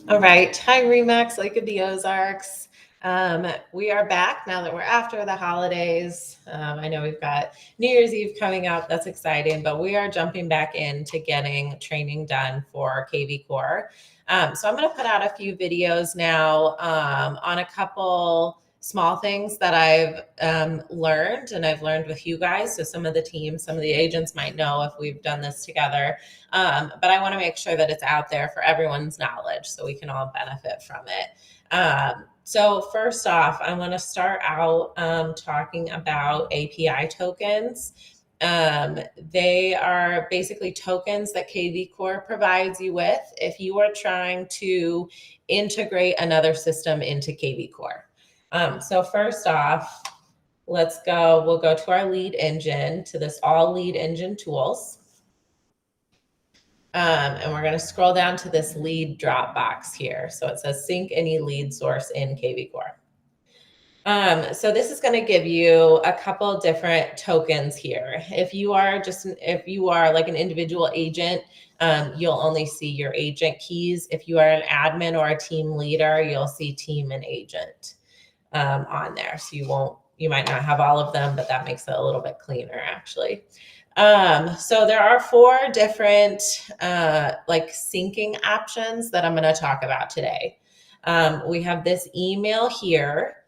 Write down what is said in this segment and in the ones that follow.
All right. Hi, Remax, Lake of the Ozarks. We are back now that we're after the holidays. I know we've got New Year's Eve coming up. That's exciting, but we are jumping back into getting training done for kvCORE. So I'm going to put out a few videos now on a couple small things that I've learned, and I've learned with you guys. So some of the teams, some of the agents might know if we've done this together. But I want to make sure that it's out there for everyone's knowledge so we can all benefit from it. So first off, I want to start out talking about API tokens. They are basically tokens that kvCORE provides you with if you are trying to integrate another system into kvCORE. So first off, we'll go to our lead engine, to this all lead engine tools. And we're going to scroll down to this lead drop box here. So it says sync any lead source in kvCORE. So this is going to give you a couple different tokens here. If you are like an individual agent, you'll only see your agent keys. If you are an admin or a team leader, you'll see team and agent on there. So you might not have all of them, but that makes it a little bit cleaner actually. So there are 4 different like syncing options that I'm going to talk about today. We have this email here,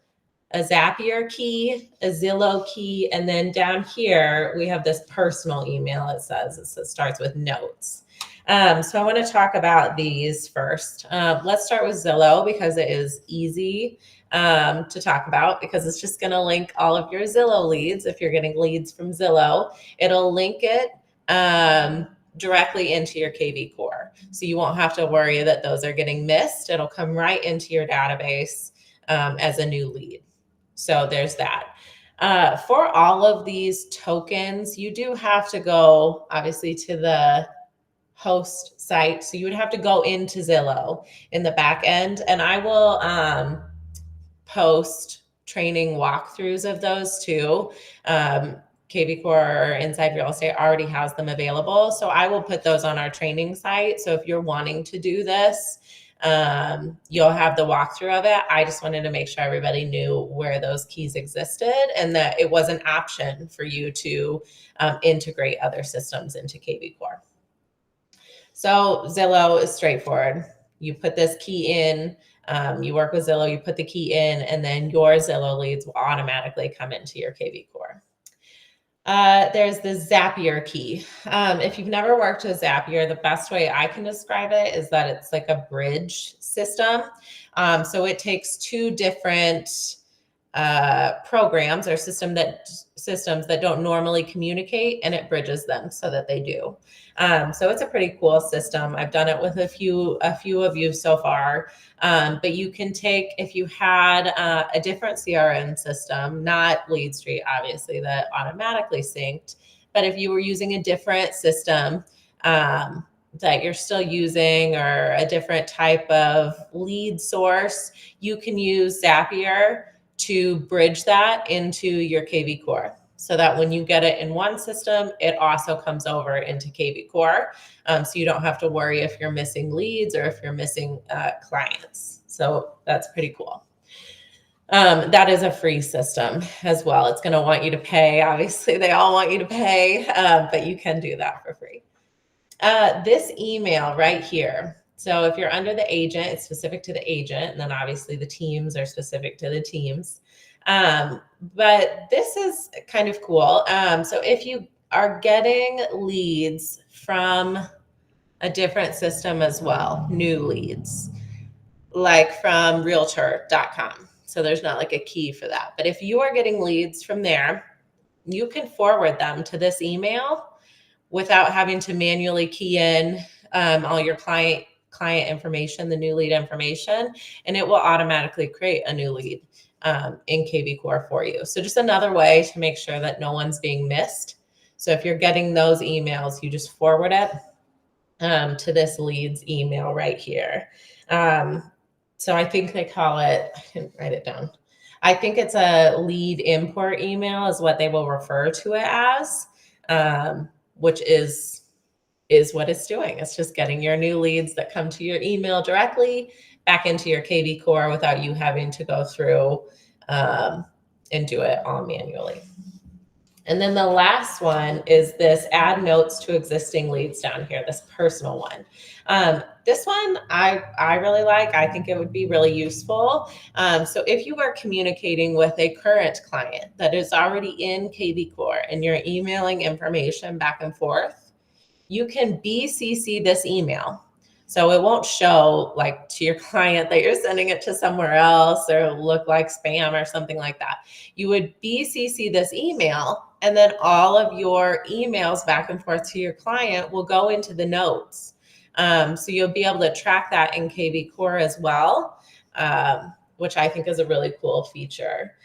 a Zapier key, a Zillow key, and then down here we have this personal email. It starts with notes. So I want to talk about these first. Let's start with Zillow because it is easy to talk about, because it's just going to link all of your Zillow leads. If you're getting leads from Zillow, it'll link it directly into your kvCORE. So you won't have to worry that those are getting missed. It'll come right into your database as a new lead. So there's that. For all of these tokens, you do have to go obviously to the host site. So you would have to go into Zillow in the back end, and I will post training walkthroughs of those too. kvCORE Inside Real Estate already has them available. So I will put those on our training site. So if you're wanting to do this, you'll have the walkthrough of it. I just wanted to make sure everybody knew where those keys existed and that it was an option for you to integrate other systems into kvCORE. So Zillow is straightforward. You put this key in, you work with Zillow, you put the key in, and then your Zillow leads will automatically come into your kvCORE. There's the Zapier key. If you've never worked with Zapier, the best way I can describe it is that it's like a bridge system. So it takes 2 different programs or systems that don't normally communicate, and it bridges them so that they do. So it's a pretty cool system. I've done it with a few of you so far. But you can take, if you had a different CRM system, not LeadStreet, obviously, that automatically synced, but if you were using a different system that you're still using, or a different type of lead source, you can use Zapier to bridge that into your kvCORE, so that when you get it in one system, it also comes over into kvCORE. So you don't have to worry if you're missing leads or if you're missing clients. So that's pretty cool. That is a free system as well. It's going to want you to pay. Obviously, they all want you to pay, but you can do that for free. This email right here. So if you're under the agent, it's specific to the agent, and then obviously the teams are specific to the teams. But this is kind of cool. So if you are getting leads from a different system as well, new leads, like from realtor.com. So there's not like a key for that. But if you are getting leads from there, you can forward them to this email without having to manually key in all your client information, the new lead information, and it will automatically create a new lead in kvCORE for you. So just another way to make sure that no one's being missed. So if you're getting those emails, you just forward it to this leads email right here. So I think they call it, I didn't write it down. I think it's a lead import email is what they will refer to it as, which is is what it's doing. It's just getting your new leads that come to your email directly back into your kvCORE without you having to go through and do it all manually. And then the last one is this add notes to existing leads down here, this personal one. This one I really like. I think it would be really useful. So if you are communicating with a current client that is already in kvCORE and you're emailing information back and forth, you can BCC this email. So it won't show like to your client that you're sending it to somewhere else or look like spam or something like that. You would BCC this email, and then all of your emails back and forth to your client will go into the notes. So you'll be able to track that in kvCORE as well, which I think is a really cool feature.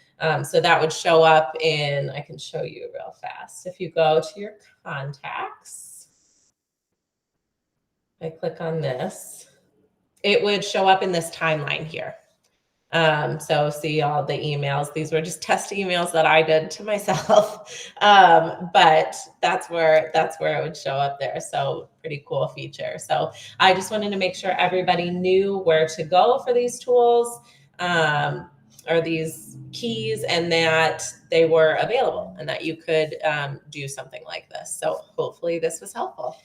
So that would show up in, I can show you real fast. If you go to your contacts, I click on this, it would show up in this timeline here. So see all the emails. These were just test emails that I did to myself. But that's where it would show up there. So pretty cool feature. So I just wanted to make sure everybody knew where to go for these tools, or these keys, and that they were available and that you could do something like this. So hopefully this was helpful.